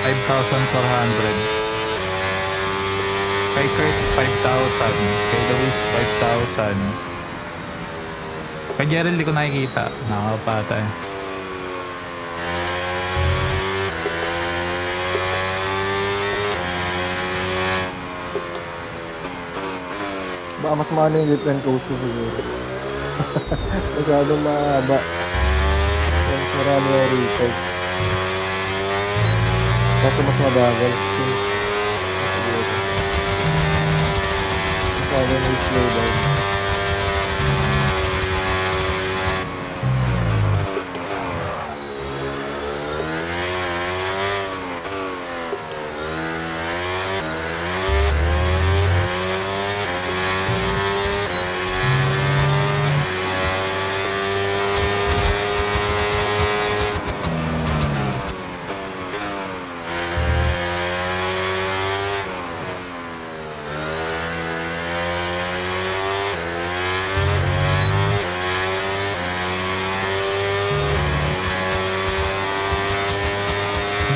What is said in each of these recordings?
5,400. Kay Kurt, 5,000. Kay Luis, 5,000. Kay Gerald, di ko nakikita. Nakakapatay. Baka mas mahal yung lip and coast ko siguro. Masyadong mahaba. Mas marami yung research. Kaso mas mabagal. Siguro. Masyado yung slow down.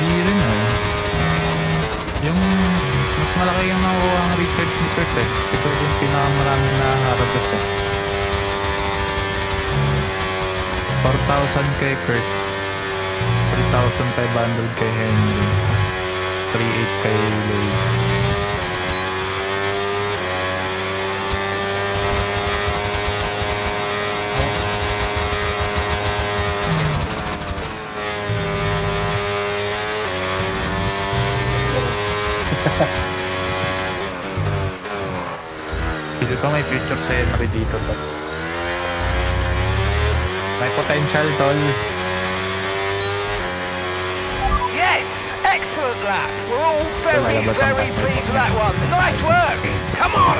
Hindi rin Yung mas malaki yung nakuha ang recharge ni Kurt Si Kurt yung pinakamaraming nakaharabas 4,000 kay Kurt. 3,500 kay Henry. 3,800 kay Luis. Dito ko may future sa Henry dito to. May potential tol. Yes! Excellent lap! We're all very, Lalabas ang very takbo. pleased with that one. Nice work! Come on!